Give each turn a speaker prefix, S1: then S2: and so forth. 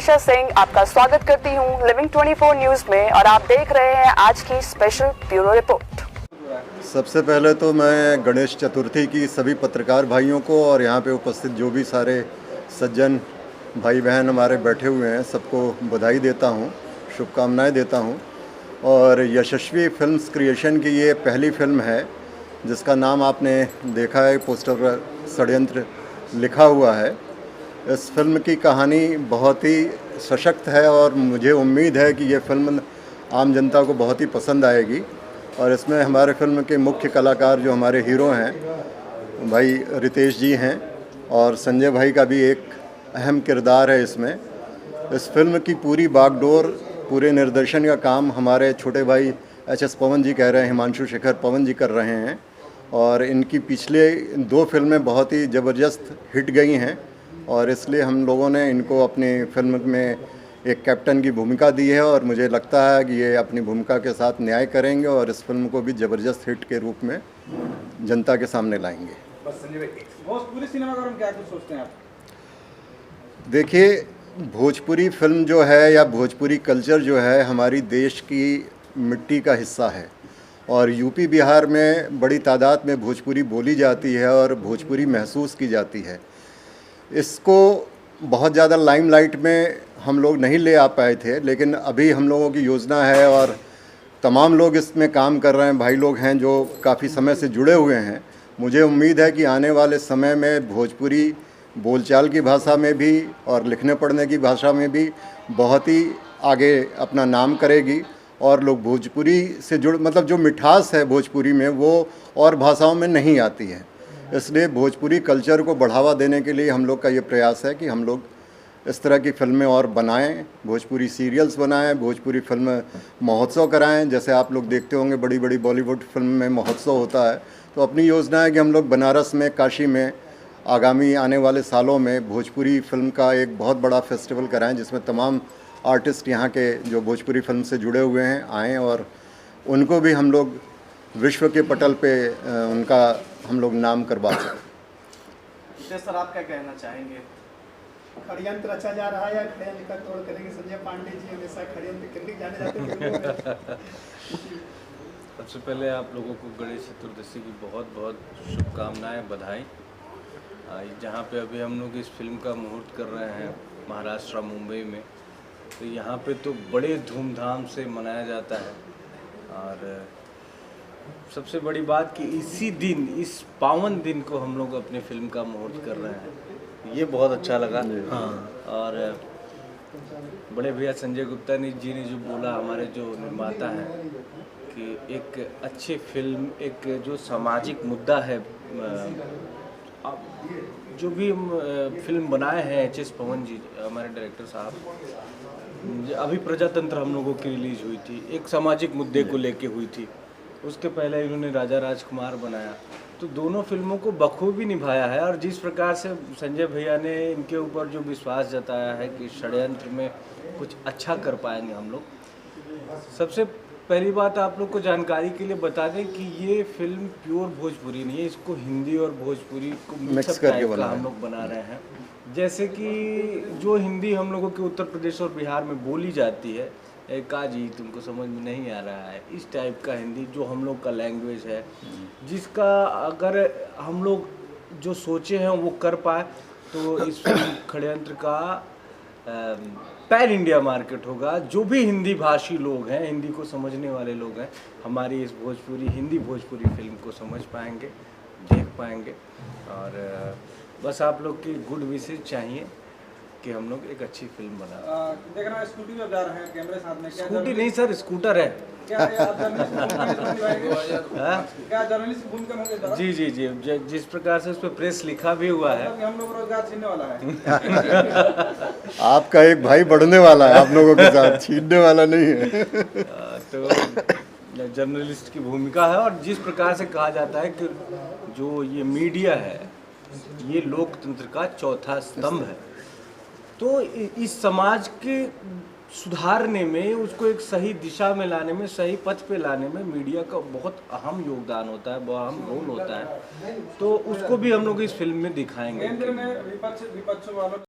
S1: मनीषा सिंह आपका स्वागत करती हूं लिविंग 24 न्यूज में और आप देख रहे हैं आज की स्पेशल ब्यूरो रिपोर्ट।
S2: सबसे पहले तो मैं गणेश चतुर्थी की सभी पत्रकार भाइयों को और यहाँ पे उपस्थित जो भी सारे सज्जन भाई बहन हमारे बैठे हुए हैं सबको बधाई देता हूँ, शुभकामनाएं देता हूँ। और यशस्वी फिल्म्स क्रिएशन की ये पहली फिल्म है जिसका नाम आपने देखा है, पोस्टर पर षड्यंत्र लिखा हुआ है। इस फिल्म की कहानी बहुत ही सशक्त है और मुझे उम्मीद है कि ये फिल्म आम जनता को बहुत ही पसंद आएगी। और इसमें हमारे फिल्म के मुख्य कलाकार जो हमारे हीरो हैं भाई रितेश जी हैं और संजय भाई का भी एक अहम किरदार है इसमें। इस फिल्म की पूरी बागडोर, पूरे निर्देशन का काम हमारे छोटे भाई एच.एस. पवन जी कह रहे हैं, हिमांशु शेखर पवन जी कर रहे हैं। और इनकी पिछले 2 फिल्में बहुत ही ज़बरदस्त हिट गई हैं और इसलिए हम लोगों ने इनको अपनी फिल्म में एक कैप्टन की भूमिका दी है और मुझे लगता है कि ये अपनी भूमिका के साथ न्याय करेंगे और इस फिल्म को भी ज़बरदस्त हिट के रूप में जनता के सामने लाएंगे।
S3: बस संजय भाई, भोजपुरी सिनेमा के बारे में क्या कुछ सोचते हैं आप?
S2: देखिए, भोजपुरी फिल्म जो है या भोजपुरी कल्चर जो है हमारी देश की मिट्टी का हिस्सा है और यूपी बिहार में बड़ी तादाद में भोजपुरी बोली जाती है और भोजपुरी महसूस की जाती है। इसको बहुत ज़्यादा लाइमलाइट में हम लोग नहीं ले आ पाए थे, लेकिन अभी हम लोगों की योजना है और तमाम लोग इसमें काम कर रहे हैं, भाई लोग हैं जो काफ़ी समय से जुड़े हुए हैं। मुझे उम्मीद है कि आने वाले समय में भोजपुरी बोलचाल की भाषा में भी और लिखने पढ़ने की भाषा में भी बहुत ही आगे अपना नाम करेगी और लोग भोजपुरी से मतलब जो मिठास है भोजपुरी में वो और भाषाओं में नहीं आती है। इसलिए भोजपुरी कल्चर को बढ़ावा देने के लिए हम लोग का ये प्रयास है कि हम लोग इस तरह की फिल्में और बनाएं, भोजपुरी सीरियल्स बनाएं, भोजपुरी फिल्म महोत्सव कराएं। जैसे आप लोग देखते होंगे बड़ी बड़ी बॉलीवुड फिल्म में महोत्सव होता है, तो अपनी योजना है कि हम लोग बनारस में, काशी में आगामी आने वाले सालों में भोजपुरी फिल्म का एक बहुत बड़ा फेस्टिवल कराएं जिसमें तमाम आर्टिस्ट यहाँ के जो भोजपुरी फिल्म से जुड़े हुए हैं आएँ और उनको भी हम लोग विश्व के पटल पे उनका हम लोग नाम करवा सकें।
S3: सर, आप क्या कहना चाहेंगे?
S4: षड्यंत्र रचा जा रहा है या षड्यंत्र का तोड़ करेंगे? संजय पांडे जी हमेशा षड्यंत्र करने जाने जाते हैं।
S5: सबसे पहले आप लोगों को गणेश चतुर्दशी की बहुत बहुत शुभकामनाएं, बधाई। जहाँ पे अभी हम लोग इस फिल्म का मुहूर्त कर रहे हैं महाराष्ट्र मुंबई में, तो यहाँ पे तो बड़े धूमधाम से मनाया जाता है। और सबसे बड़ी बात कि इसी दिन, इस पावन दिन को हम लोग अपनी फिल्म का मुहूर्त कर रहे हैं, ये बहुत अच्छा लगा। हाँ, और बड़े भैया संजय गुप्ता जी ने जो बोला, हमारे जो निर्माता हैं, कि एक अच्छी फिल्म, एक जो सामाजिक मुद्दा है, जो भी फिल्म बनाए हैं एच.एस. पवन जी हमारे डायरेक्टर साहब, अभी प्रजातंत्र हम लोगों की रिलीज हुई थी, एक सामाजिक मुद्दे को लेके हुई थी। उसके पहले इन्होंने राजा राजकुमार बनाया, तो दोनों फिल्मों को बखूबी निभाया है। और जिस प्रकार से संजय भैया ने इनके ऊपर जो विश्वास जताया है कि षड्यंत्र में कुछ अच्छा कर पाएंगे हम लोग। सबसे पहली बात आप लोग को जानकारी के लिए बता दें कि ये फिल्म प्योर भोजपुरी नहीं है, इसको हिंदी और भोजपुरी को मिक्स करके हम लोग बना रहे हैं। जैसे कि जो हिंदी हम लोगों के उत्तर प्रदेश और बिहार में बोली जाती है, काजी तुमको समझ में नहीं आ रहा है, इस टाइप का हिंदी जो हम लोग का लैंग्वेज है, जिसका अगर हम लोग जो सोचे हैं वो कर पाए तो इस फिल्म षड्यंत्र का पैन इंडिया मार्केट होगा। जो भी हिंदी भाषी लोग हैं, हिंदी को समझने वाले लोग हैं, हमारी इस हिंदी भोजपुरी फिल्म को समझ पाएंगे, देख पाएंगे। और बस आप लोग की गुड विशेस चाहिए कि हम लोग एक अच्छी फिल्म बना।
S3: देख रहे हैं स्कूटी पे जा रहे हैं, कैमरे साथ में। क्या
S5: स्कूटी नहीं सर, स्कूटर है।
S3: क्या जर्नलिस्ट भूमिका में होंगे?
S5: जी जी जी, जिस प्रकार से उस पर प्रेस लिखा भी हुआ है,
S3: हम लोग रोजगार छीनने वाला है।
S2: आपका एक भाई बढ़ने वाला है, आप लोगों के साथ छीनने वाला नहीं है।
S5: तो जर्नलिस्ट की भूमिका है। और जिस प्रकार से कहा जाता है कि जो ये मीडिया है ये लोकतंत्र का चौथा स्तंभ है, तो इस समाज के सुधारने में, उसको एक सही दिशा में लाने में, सही पथ पे लाने में मीडिया का बहुत अहम योगदान होता है, बहुत अहम रोल होता है। तो उसको भी हम लोग इस फिल्म में दिखाएंगे।
S3: केंद्र में विपक्ष वालों